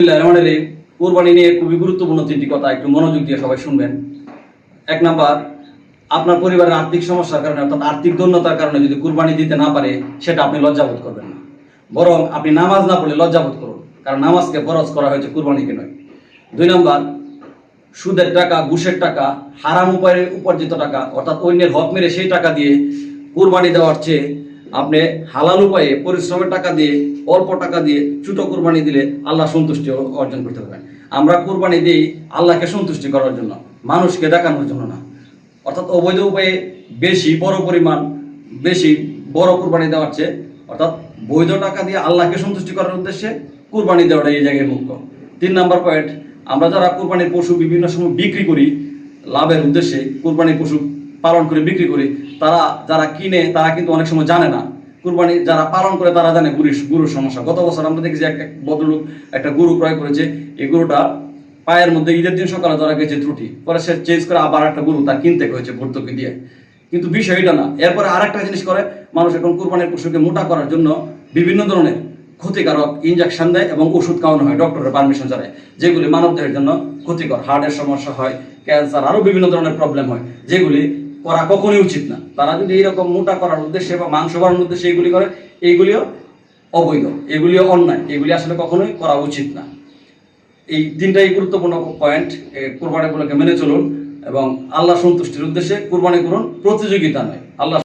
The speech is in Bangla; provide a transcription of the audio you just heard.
কোরবানি নিয়ে খুবই গুরুত্বপূর্ণ তিনটি কথা, একটু মনোযোগ দিয়ে সবাই শুনবেন। এক নাম্বার, আপনার পরিবারের আর্থিক সমস্যার কারণে অর্থাৎ আর্থিক দৈন্যতার কারণে যদি কুরবানি দিতে না পারে, সেটা আপনি লজ্জাবোধ করবেন না, বরং আপনি নামাজ না পড়লে লজ্জাবোধ করুন, কারণ নামাজকে ফরজ করা হয়েছে, কুরবানিকে নয়। দুই নাম্বার, সুদের টাকা, ঘুষের টাকা, হারাম উপায়ে উপার্জিত টাকা অর্থাৎ অন্যের হক মেরে সেই টাকা দিয়ে কুরবানি দেওয়ার চেয়ে আপনি হালাল উপায়ে পরিশ্রমের টাকা দিয়ে, অল্প টাকা দিয়ে ছোট কুরবানি দিলে আল্লাহ সন্তুষ্টি অর্জন করতে পারবেন। আমরা কুরবানি দিই আল্লাহকে সন্তুষ্টি করার জন্য, মানুষকে দেখানোর জন্য না। অর্থাৎ অবৈধ উপায়ে বেশি বড় পরিমাণ বেশি বড় কুরবানি দেওয়ার চেয়ে অর্থাৎ বৈধ টাকা দিয়ে আল্লাহকে সন্তুষ্টি করার উদ্দেশ্যে কুরবানি দেওয়াটা এই জায়গায় মুখ্য। 3 নাম্বার পয়েন্ট, আমরা যারা কুরবানির পশু বিভিন্ন সময় বিক্রি করি লাভের উদ্দেশ্যে, কুরবানির পশু পালন করে বিক্রি করি, তারা যারা কিনে তারা কিন্তু অনেক সময় জানে না। কুরবানি যারা পালন করে তারা জানে গরুর সমস্যা। গত বছর আমরা দেখেছি এক ভদ্রলোক একটা গরু ক্রয় করেছে, এই গরুটা পায়ের মধ্যে ঈদের দিন সকালে ধরা গেছে ত্রুটি, পরে সে চেঞ্জ করে আবার একটা গরু তার কিনতে হয়েছে ভর্তুকি দিয়ে। কিন্তু বিষয় এটা না। এরপরে আরেকটা জিনিস করে, মানুষ এখন কুরবানির পশুকে মোটা করার জন্য বিভিন্ন ধরনের ক্ষতিকারক ইনজেকশন দেয় এবং ওষুধ খাওয়ানো হয় ডক্টরের পারমিশন ছাড়াই, যেগুলি মানবদেহের জন্য ক্ষতিকর। হার্টের সমস্যা হয়, ক্যান্সার, আরো বিভিন্ন ধরনের প্রবলেম হয়, যেগুলি করা কখনোই উচিত না। তারা যদি এইরকম মোটা করার উদ্দেশ্যে বা মাংস বাড়ানোর উদ্দেশ্যে এইগুলি করে, এইগুলিও অবৈধ, এগুলিও অন্যায়, এগুলি আসলে কখনোই করা উচিত না। এই তিনটাই গুরুত্বপূর্ণ পয়েন্ট। কুরবানিগুলোকে মেনে চলুন এবং আল্লাহ সন্তুষ্টির উদ্দেশ্যে কুরবানি করুন, প্রতিযোগিতা নয়। আল্লাহ